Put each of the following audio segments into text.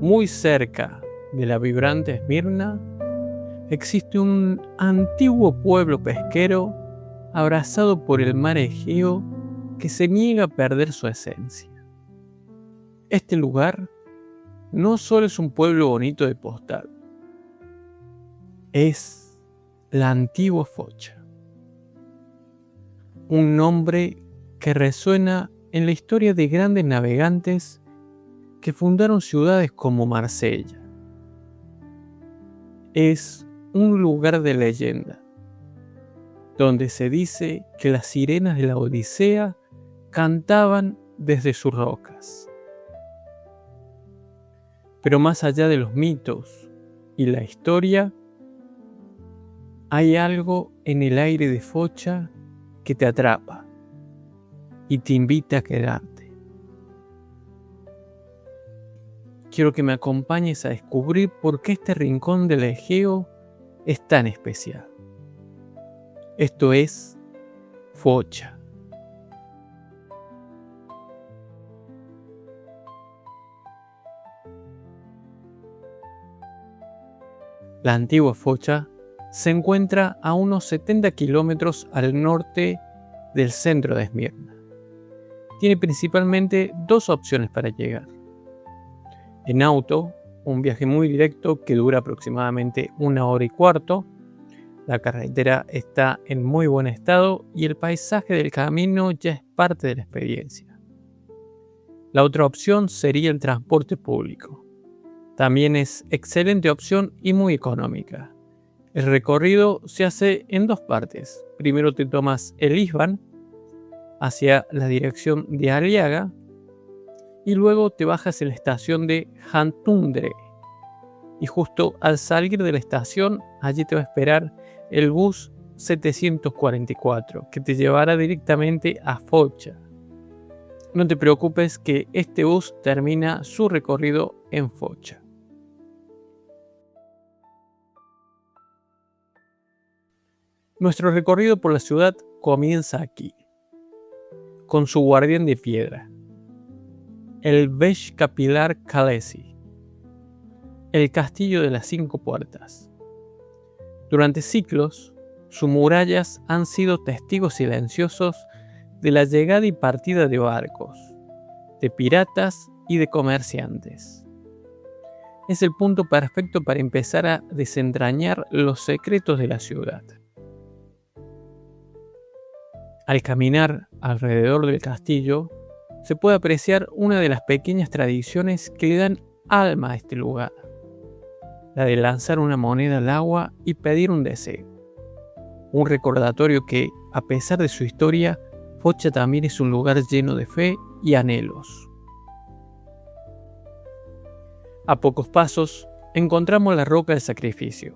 Muy cerca de la vibrante Esmirna existe un antiguo pueblo pesquero abrazado por el mar Egeo que se niega a perder su esencia. Este lugar no solo es un pueblo bonito de postal, es la antigua Focha, un nombre que resuena en la historia de grandes navegantes que fundaron ciudades como Marsella. Es un lugar de leyenda, donde se dice que las sirenas de la Odisea cantaban desde sus rocas. Pero más allá de los mitos y la historia, hay algo en el aire de Focha que te atrapa y te invita a quedarte. Quiero que me acompañes a descubrir por qué este rincón del Egeo es tan especial. Esto es Focha. La antigua Focha se encuentra a unos 70 kilómetros al norte del centro de Esmirna. Tiene principalmente dos opciones para llegar. En auto, un viaje muy directo que dura aproximadamente 1 hora y cuarto. La carretera está en muy buen estado y el paisaje del camino ya es parte de la experiencia. La otra opción sería el transporte público. También es excelente opción y muy económica. El recorrido se hace en dos partes. Primero te tomas el Isban hacia la dirección de Aliaga y luego te bajas en la estación de Hantundre. Y justo al salir de la estación, allí te va a esperar el bus 744 que te llevará directamente a Focha. No te preocupes que este bus termina su recorrido en Focha. Nuestro recorrido por la ciudad comienza aquí, con su guardián de piedra, el Vesh Capilar Kalesi, el castillo de las 5 puertas. Durante siglos, sus murallas han sido testigos silenciosos de la llegada y partida de barcos, de piratas y de comerciantes. Es el punto perfecto para empezar a desentrañar los secretos de la ciudad. Al caminar alrededor del castillo, se puede apreciar una de las pequeñas tradiciones que le dan alma a este lugar, la de lanzar una moneda al agua y pedir un deseo. Un recordatorio que, a pesar de su historia, Focha también es un lugar lleno de fe y anhelos. A pocos pasos, encontramos la roca del sacrificio.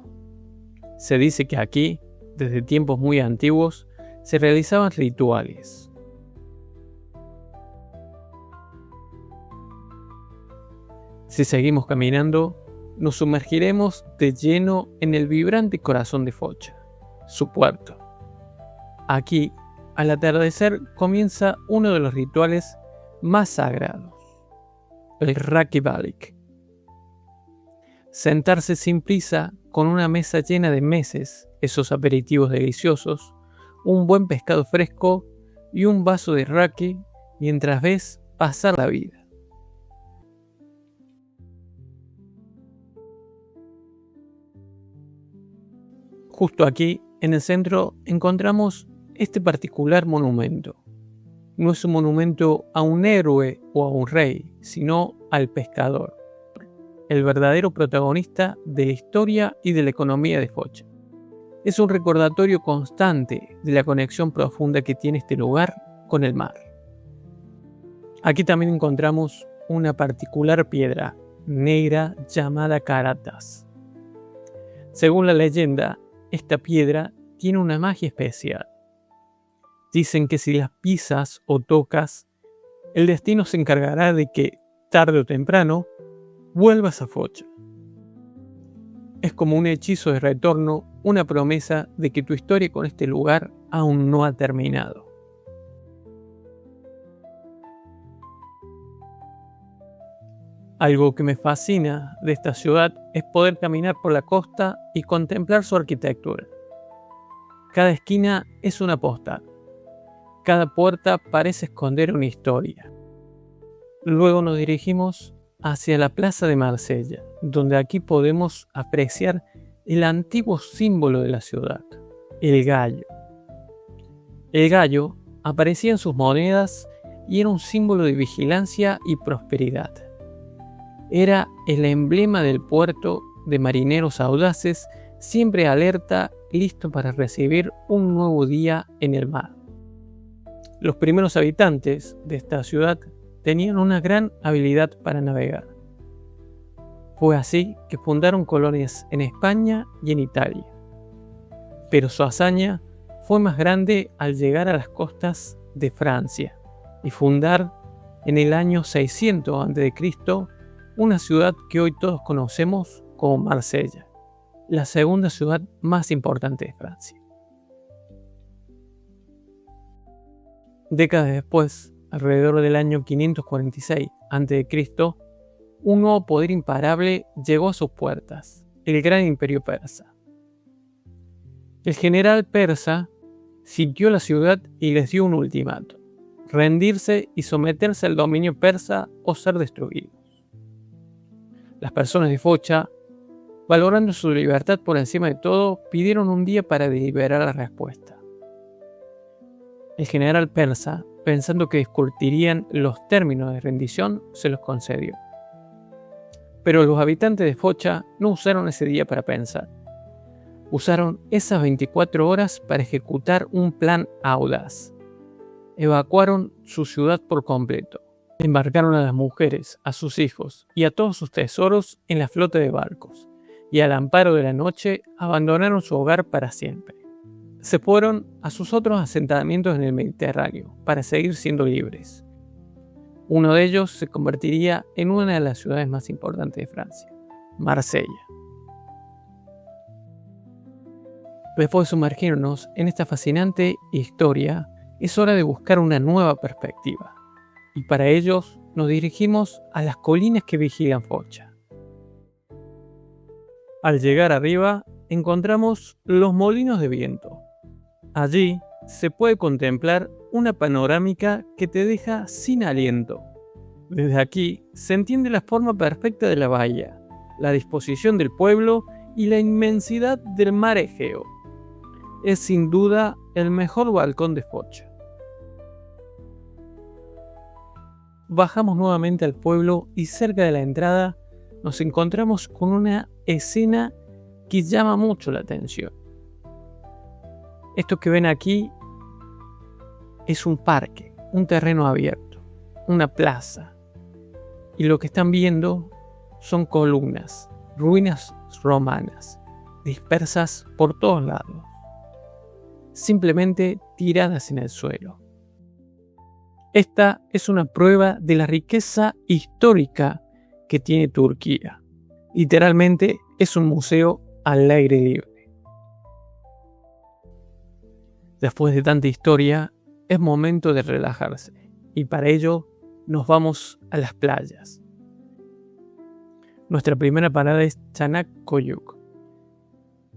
Se dice que aquí, desde tiempos muy antiguos, se realizaban rituales. Si seguimos caminando, nos sumergiremos de lleno en el vibrante corazón de Focha, su puerto. Aquí, al atardecer, comienza uno de los rituales más sagrados, el Raki Balik. Sentarse sin prisa con una mesa llena de meses, esos aperitivos deliciosos, un buen pescado fresco y un vaso de raki mientras ves pasar la vida. Justo aquí, en el centro, encontramos este particular monumento. No es un monumento a un héroe o a un rey, sino al pescador, el verdadero protagonista de la historia y de la economía de Focha. Es un recordatorio constante de la conexión profunda que tiene este lugar con el mar. Aquí también encontramos una particular piedra negra llamada Caratas. Según la leyenda, esta piedra tiene una magia especial. Dicen que si las pisas o tocas, el destino se encargará de que, tarde o temprano, vuelvas a Focha. Es como un hechizo de retorno, una promesa de que tu historia con este lugar aún no ha terminado. Algo que me fascina de esta ciudad es poder caminar por la costa y contemplar su arquitectura. Cada esquina es una postal. Cada puerta parece esconder una historia. Luego nos dirigimos hacia la Plaza de Marsella, donde aquí podemos apreciar el antiguo símbolo de la ciudad, el gallo. El gallo aparecía en sus monedas y era un símbolo de vigilancia y prosperidad. Era el emblema del puerto de marineros audaces, siempre alerta, listo para recibir un nuevo día en el mar. Los primeros habitantes de esta ciudad tenían una gran habilidad para navegar. Fue así que fundaron colonias en España y en Italia. Pero su hazaña fue más grande al llegar a las costas de Francia y fundar en el año 600 a.C. una ciudad que hoy todos conocemos como Marsella, la segunda ciudad más importante de Francia. Décadas después, alrededor del año 546 a.C., un nuevo poder imparable llegó a sus puertas, el gran imperio persa. El general persa sitió la ciudad y les dio un ultimátum: rendirse y someterse al dominio persa o ser destruidos. Las personas de Focha, valorando su libertad por encima de todo, pidieron un día para deliberar la respuesta. El general persa, pensando que discutirían los términos de rendición, se los concedió. Pero los habitantes de Focha no usaron ese día para pensar. Usaron esas 24 horas para ejecutar un plan audaz. Evacuaron su ciudad por completo. Embarcaron a las mujeres, a sus hijos y a todos sus tesoros en la flota de barcos, y al amparo de la noche abandonaron su hogar para siempre. Se fueron a sus otros asentamientos en el Mediterráneo para seguir siendo libres. Uno de ellos se convertiría en una de las ciudades más importantes de Francia, Marsella. Después de sumergirnos en esta fascinante historia, es hora de buscar una nueva perspectiva. Y para ellos nos dirigimos a las colinas que vigilan Focha. Al llegar arriba, encontramos los molinos de viento. Allí se puede contemplar una panorámica que te deja sin aliento. Desde aquí se entiende la forma perfecta de la bahía, la disposición del pueblo y la inmensidad del mar Egeo. Es sin duda el mejor balcón de Focha. Bajamos nuevamente al pueblo y cerca de la entrada nos encontramos con una escena que llama mucho la atención. Esto que ven aquí es un parque, un terreno abierto, una plaza. Y lo que están viendo son columnas, ruinas romanas, dispersas por todos lados, simplemente tiradas en el suelo. Esta es una prueba de la riqueza histórica que tiene Turquía. Literalmente es un museo al aire libre. Después de tanta historia, es momento de relajarse, y para ello nos vamos a las playas. Nuestra primera parada es Çanakkale,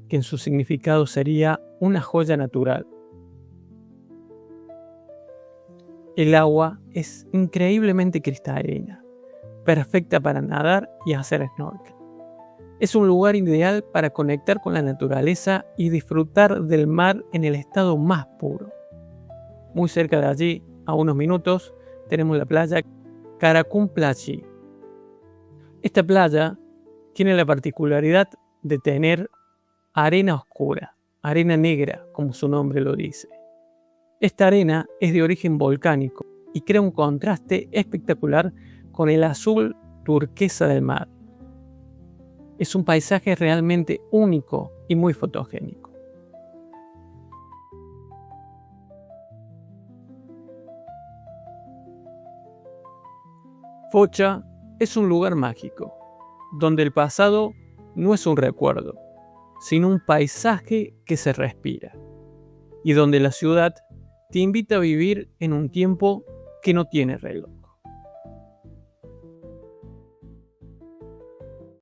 que en su significado sería una joya natural. El agua es increíblemente cristalina, perfecta para nadar y hacer snorkel. Es un lugar ideal para conectar con la naturaleza y disfrutar del mar en el estado más puro. Muy cerca de allí, a unos minutos, tenemos la playa Karakumplashi. Esta playa tiene la particularidad de tener arena oscura, arena negra, como su nombre lo dice. Esta arena es de origen volcánico y crea un contraste espectacular con el azul turquesa del mar. Es un paisaje realmente único y muy fotogénico. Focha es un lugar mágico, donde el pasado no es un recuerdo, sino un paisaje que se respira, y donde la ciudad te invita a vivir en un tiempo que no tiene reloj.